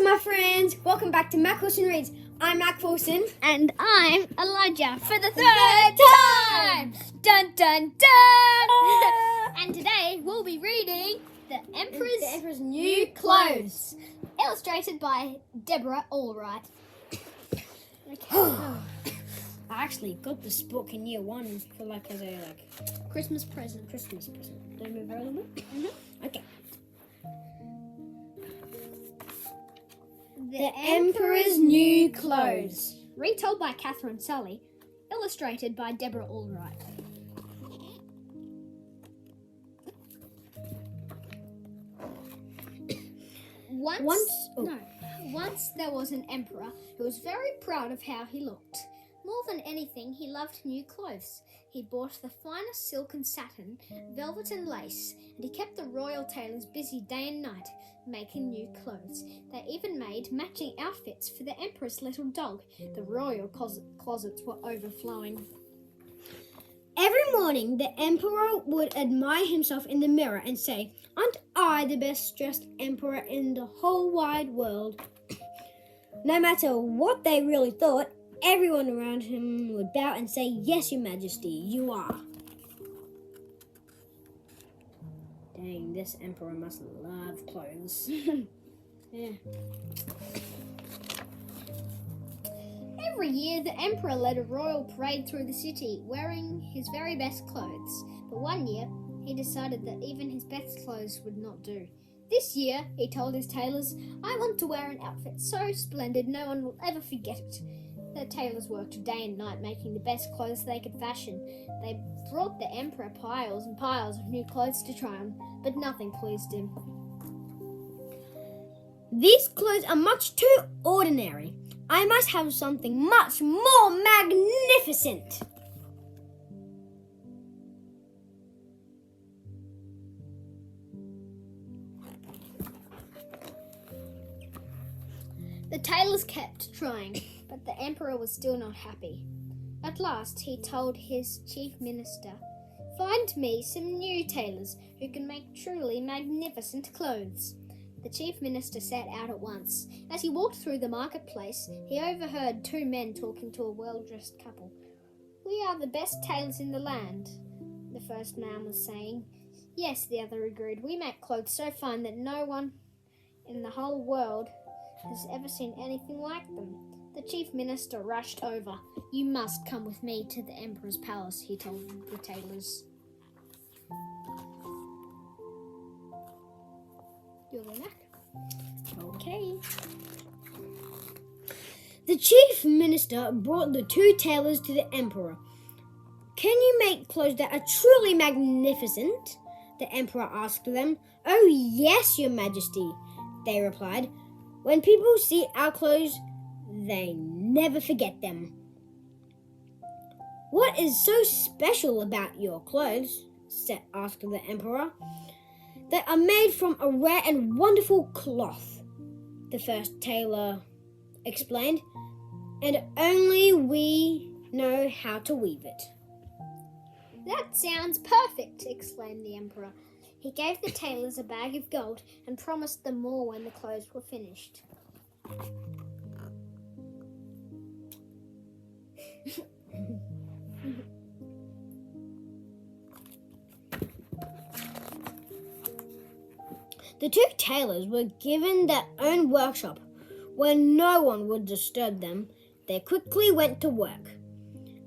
my friends, welcome back to Mack Reads. I'm Mack and I'm Elijah for the third time. Dun dun dun! And today we'll be reading The Emperor's New Clothes, illustrated by Deborah Allwright. I actually got this book in year one for as a Christmas present. Do I move over a little bit? Okay. The Emperor's New Clothes. Retold by Catherine Sully, illustrated by Deborah Allwright. Once there was an emperor who was very proud of how he looked. More than anything, he loved new clothes. He bought the finest silk and satin, velvet and lace, and he kept the royal tailors busy day and night making new clothes. They even made matching outfits for the emperor's little dog. The royal closets were overflowing. Every morning, the emperor would admire himself in the mirror and say, "Aren't I the best dressed emperor in the whole wide world?" No matter what they really thought, everyone around him would bow and say, "Yes, Your Majesty, you are." Dang, this emperor must love clothes. Yeah. Every year, the emperor led a royal parade through the city, wearing his very best clothes. But one year, he decided that even his best clothes would not do. This year, he told his tailors, "I want to wear an outfit so splendid no one will ever forget it." The tailors worked day and night making the best clothes they could fashion. They brought the emperor piles and piles of new clothes to try on, but nothing pleased him. "These clothes are much too ordinary. I must have something much more magnificent." The tailors kept trying, but the emperor was still not happy. At last, he told his chief minister, "Find me some new tailors who can make truly magnificent clothes." The chief minister set out at once. As he walked through the marketplace, he overheard two men talking to a well-dressed couple. "We are the best tailors in the land," the first man was saying. "Yes," the other agreed. "We make clothes so fine that no one in the whole world has ever seen anything like them." The chief minister rushed over. "You must come with me to the emperor's palace," he told the tailors. You're the Mack. Okay. The chief minister brought the two tailors to the emperor. "Can you make clothes that are truly magnificent?" the emperor asked them. "Oh, yes, Your Majesty," they replied. "When people see our clothes, they never forget them." "What is so special about your clothes?" asked the emperor. "They are made from a rare and wonderful cloth," the first tailor explained, "and only we know how to weave it." "That sounds perfect," exclaimed the emperor. He gave the tailors a bag of gold and promised them more when the clothes were finished. The two tailors were given their own workshop where no one would disturb them. They quickly went to work.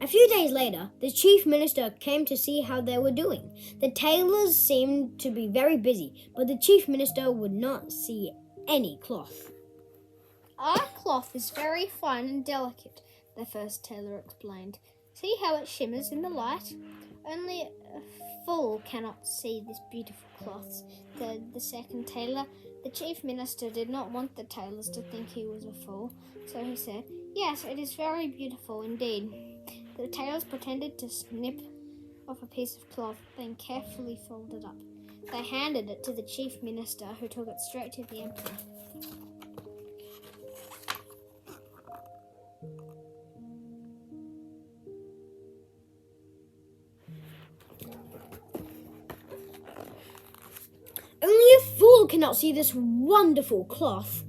A few days later, the chief minister came to see how they were doing. The tailors seemed to be very busy, but the chief minister would not see any cloth. "Our cloth is very fine and delicate," the first tailor explained. "See how it shimmers in the light? Only a fool cannot see this beautiful cloth," said the second tailor. The chief minister did not want the tailors to think he was a fool, so he said, "Yes, it is very beautiful indeed." The tailors pretended to snip off a piece of cloth, then carefully folded up. They handed it to the chief minister, who took it straight to the emperor. "Only a fool cannot see this wonderful cloth,"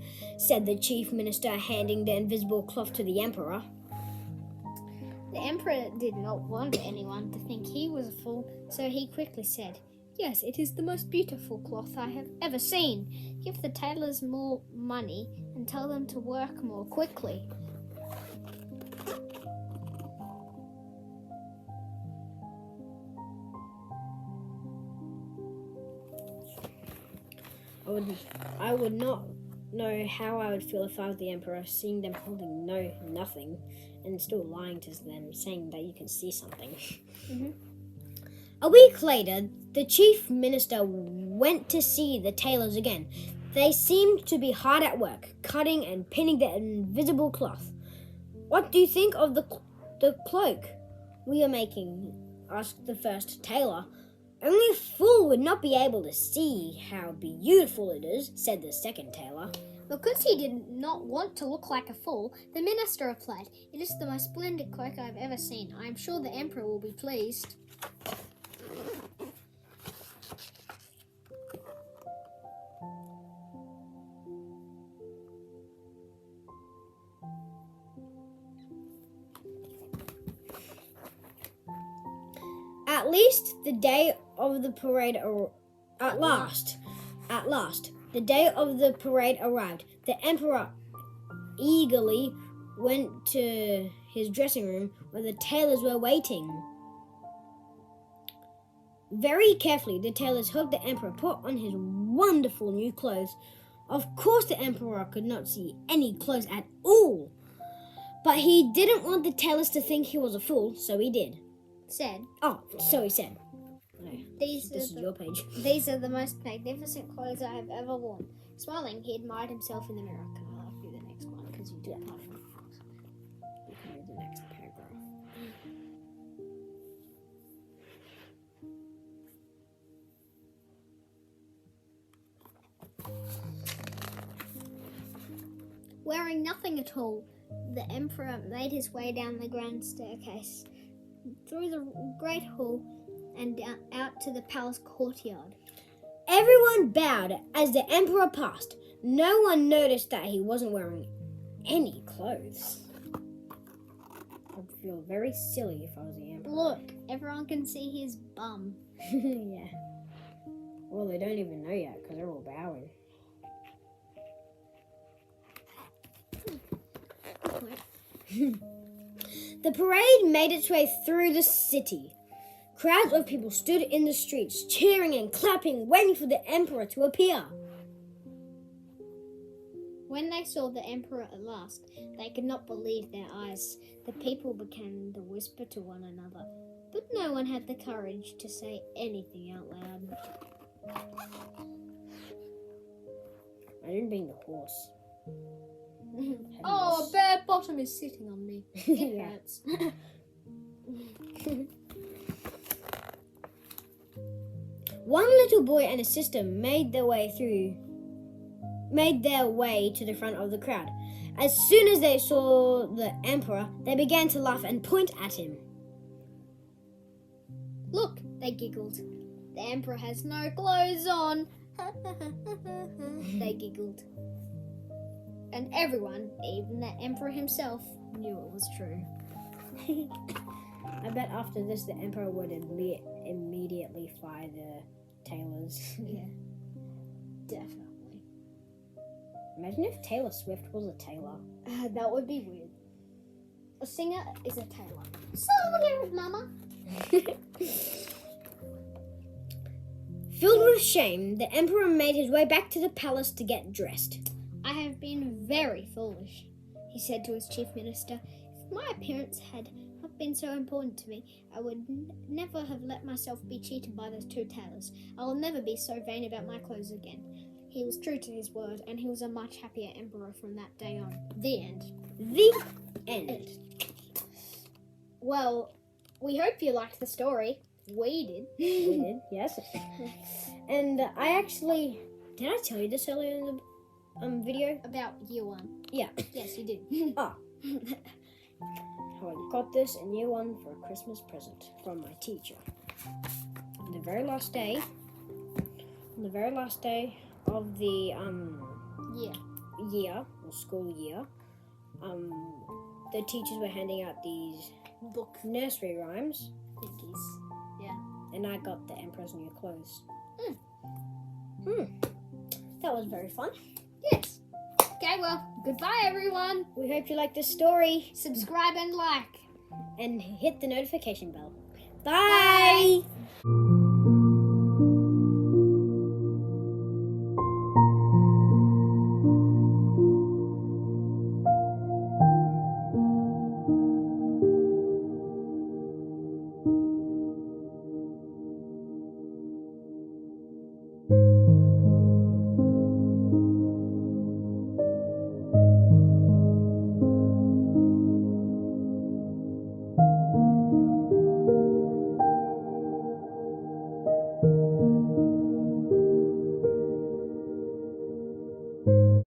said the chief minister, handing the invisible cloth to the emperor. The emperor did not want anyone to think he was a fool, so he quickly said, "Yes, it is the most beautiful cloth I have ever seen. Give the tailors more money and tell them to work more quickly." I would not know how I would feel if I was the emperor, seeing them holding nothing and still lying to them, saying that you can see something. Mhm. A week later, the chief minister went to see the tailors again. They seemed to be hard at work, cutting and pinning the invisible cloth. "What do you think of the cloak we are making?" asked the first tailor. "Only a fool would not be able to see how beautiful it is," said the second tailor. Because he did not want to look like a fool, the minister replied, "It is the most splendid cloak I have ever seen. I am sure the emperor will be pleased." At last, the day of the parade arrived. The emperor eagerly went to his dressing room where the tailors were waiting. Very carefully, the tailors helped the emperor put on his wonderful new clothes. Of course, the emperor could not see any clothes at all, but he didn't want the tailors to think he was a fool, so he did. So he said. No, this is your page. These are the most magnificent clothes I have ever worn. Smiling, he admired himself in the mirror. Can I do the next one? Because you do it part of it. You can read the next paragraph. Wearing nothing at all, the emperor made his way down the grand staircase, through the great hall, and out to the palace courtyard. Everyone bowed as the emperor passed. No one noticed that he wasn't wearing any clothes. I'd feel very silly if I was the emperor. Look, everyone can see his bum. Yeah. Well, they don't even know yet because they're all bowing. The parade made its way through the city. Crowds of people stood in the streets, cheering and clapping, waiting for the emperor to appear. When they saw the emperor at last, they could not believe their eyes. The people began to whisper to one another, but no one had the courage to say anything out loud. Imagine being the horse. Oh, a bare bottom is sitting on me. It Yeah. hurts. One little boy and his sister made their way to the front of the crowd. As soon as they saw the emperor, they began to laugh and point at him. Look, they giggled. The emperor has no clothes on. They giggled. And everyone, even the emperor himself, knew it was true. I bet after this, the emperor would immediately fire the tailors. Yeah, definitely. Imagine if Taylor Swift was a tailor. That would be weird. A singer is a tailor. So weird, Mama. Filled with shame, the emperor made his way back to the palace to get dressed. "I have been very foolish," he said to his chief minister. "If my appearance had not been so important to me, I would never have let myself be cheated by those two tailors. I will never be so vain about my clothes again." He was true to his word, and he was a much happier emperor from that day on. The end. The end. Well, we hope you liked the story. We did. We did, yes. And I actually... Did I tell you this earlier in the video? About year one. Yeah. Yes, you did. Oh. How I got this in year one for a Christmas present from my teacher. On the very last day of the Yeah. year, school year, the teachers were handing out these nursery rhymes, Thinkies. and I got the Emperor's New Clothes. That was very fun. Yes. Okay, well, goodbye everyone. We hope you liked this story, Subscribe and like. and hit the notification bell. Bye.